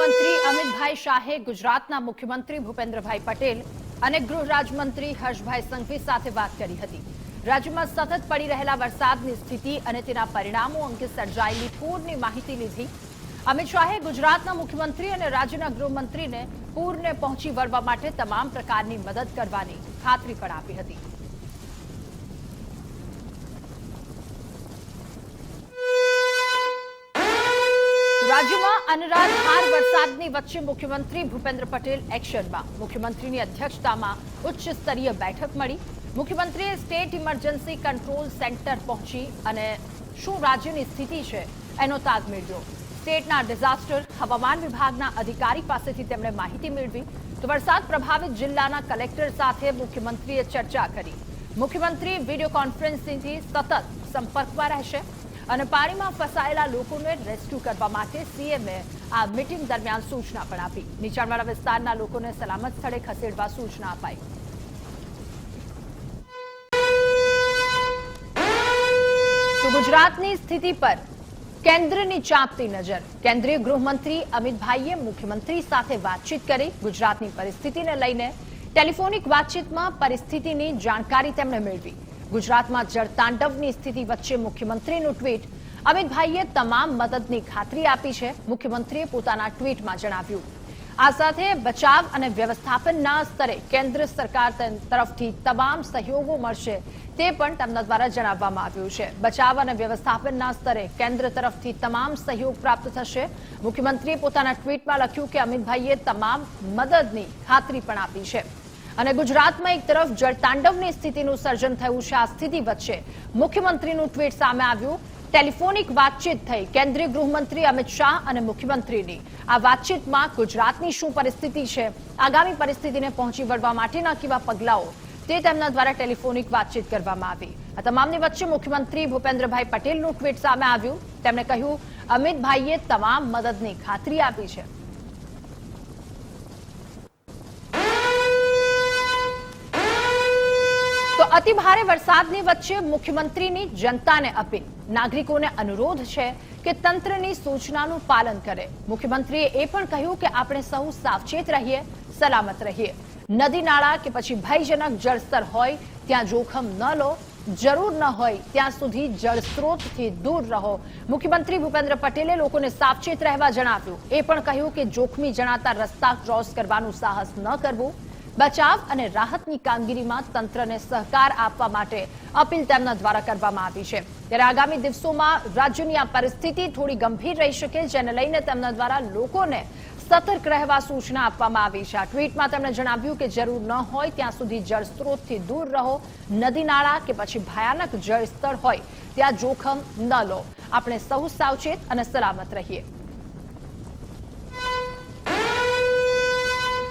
ગૃહમંત્રી અમિતભાઈ શાહે ગુજરાતના મુખ્યમંત્રી ભૂપેન્દ્રભાઈ પટેલ અને ગૃહ રાજ્યમંત્રી હર્ષભાઈ સંઘવી સાથે વાત કરી હતી। રાજ્યમાં સતત પડી રહેલા વરસાદની સ્થિતિ અને તેના પરિણામો અંગે સર્જાયેલી પૂરની માહિતી લીધી। અમિત શાહે ગુજરાતના મુખ્યમંત્રી અને રાજ્યના ગૃહમંત્રીને પૂરને પહોંચી વળવા માટે તમામ પ્રકારની મદદ કરવાની ખાતરી પણ આપી હતી। રાજ્યમાં અનરાધાર વરસાદની વચ્ચે મુખ્યમંત્રી ભૂપેન્દ્ર પટેલ એક્શનમાં। મુખ્યમંત્રીની અધ્યક્ષતામાં ઉચ્ચ સ્તરીય બેઠક મળી। મુખ્યમંત્રીએ સ્ટેટ ઇમરજન્સી કંટ્રોલ સેન્ટર પહોંચી અને શું રાજ્યની સ્થિતિ છે એનો તાગ મેળવ્યો। સ્ટેટના ડિઝાસ્ટર હવામાન વિભાગના અધિકારી પાસેથી તેમણે માહિતી મેળવી તો વરસાદ પ્રભાવિત જિલ્લાના કલેક્ટર સાથે મુખ્યમંત્રીએ ચર્ચા કરી। મુખ્યમંત્રી વિડીયો કોન્ફરન્સિંગથી સતત સંપર્કમાં રહેશે અને પાણીમાં ફસાયેલા લોકોને રેસ્ક્યુ કરવા માટે સીએમએ આ મીટિંગ દરમિયાન સૂચના પણ આપી। નીચાણવાળા વિસ્તારના લોકોને સલામત સ્થળે ખસેડવા સૂચના અપાઈ। તો ગુજરાતની સ્થિતિ પર કેન્દ્રની ચાંપતી નજર। કેન્દ્રીય ગૃહમંત્રી અમિતભાઈએ મુખ્યમંત્રી સાથે વાતચીત કરી। ગુજરાતની પરિસ્થિતિને લઈને ટેલિફોનિક વાતચીતમાં પરિસ્થિતિની જાણકારી તેમણે મેળવી। ગુજરાતમાં જળતાંડવની સ્થિતિ વચ્ચે મુખ્યમંત્રીનું ટ્વીટ। અમિતભાઈએ તમામ મદદની ખાતરી આપી છે। મુખ્યમંત્રીએ પોતાના ટ્વીટમાં જણાવ્યું। આ સાથે બચાવ અને વ્યવસ્થાપનના સ્તરે કેન્દ્ર સરકાર તરફથી તમામ સહયોગો મળશે તે પણ તેમના દ્વારા જણાવવામાં આવ્યું છે। બચાવ અને વ્યવસ્થાપનના સ્તરે કેન્દ્ર તરફથી તમામ સહયોગ પ્રાપ્ત થશે। મુખ્યમંત્રીએ પોતાના ટ્વીટમાં લખ્યું કે અમિતભાઈએ તમામ મદદની ખાતરી પણ આપી છે અને ગુજરાતમાં એક તરફ જળતાંડવની સ્થિતિનું સર્જન થયું છે। આ સ્થિતિ વચ્ચે મુખ્યમંત્રીનું ટ્વીટ સામે આવ્યું। ટેલિફોનિક વાતચીત થઈ કેન્દ્રીય ગૃહમંત્રી અમિત શાહ અને મુખ્યમંત્રીની। આ વાતચીતમાં ગુજરાતની શું પરિસ્થિતિ છે, આગામી પરિસ્થિતિને પહોંચી વળવા માટેના કેવા પગલાઓ તે તેમના દ્વારા ટેલિફોનિક વાતચીત કરવામાં આવી। આ તમામની વચ્ચે મુખ્યમંત્રી ભૂપેન્દ્રભાઈ પટેલનું ટ્વીટ સામે આવ્યું। તેમણે કહ્યું અમિતભાઈએ તમામ મદદની ખાતરી આપી છે। તો અતિ ભારે વરસાદની વચ્ચે મુખ્યમંત્રીની જનતાને અપીલ। નાગરિકોને અનુરોધ છે કે તંત્રની સૂચનાનું પાલન કરે। મુખ્યમંત્રીએ એ પણ કહ્યું કે આપણે સૌ સાવચેત રહીએ, સલામત રહીએ। નદી નાળા કે પછી ભયજનક જળસ્તર હોય ત્યાં જોખમ ન લો, જરૂર ન હોય ત્યાં સુધી જળસ્ત્રોતથી દૂર રહો। મુખ્યમંત્રી ભૂપેન્દ્ર પટેલે લોકોને સાવચેત રહેવા જણાવ્યું। એ પણ કહ્યું કે જોખમી જણાતા રસ્તા ક્રોસ કરવાનું સાહસ ન કરવું। બચાવ અને રાહતની કામગીરીમાં તંત્રને સહકાર આપવા માટે અપીલ તેમના દ્વારા કરવામાં આવી છે। ત્યારે આગામી દિવસોમાં રાજ્યની આ પરિસ્થિતિ થોડી ગંભીર રહી શકે, જેને લઈને તેમના દ્વારા લોકોને સતર્ક રહેવા સૂચના આપવામાં આવી છે। આ ટ્વીટમાં તેમણે જણાવ્યું કે જરૂર ન હોય ત્યાં સુધી જળસ્ત્રોતથી દૂર રહો, નદી નાળા કે પછી ભયાનક જળસ્તર હોય ત્યાં જોખમ ન લો, આપણે સૌ સાવચેત અને સલામત રહીએ।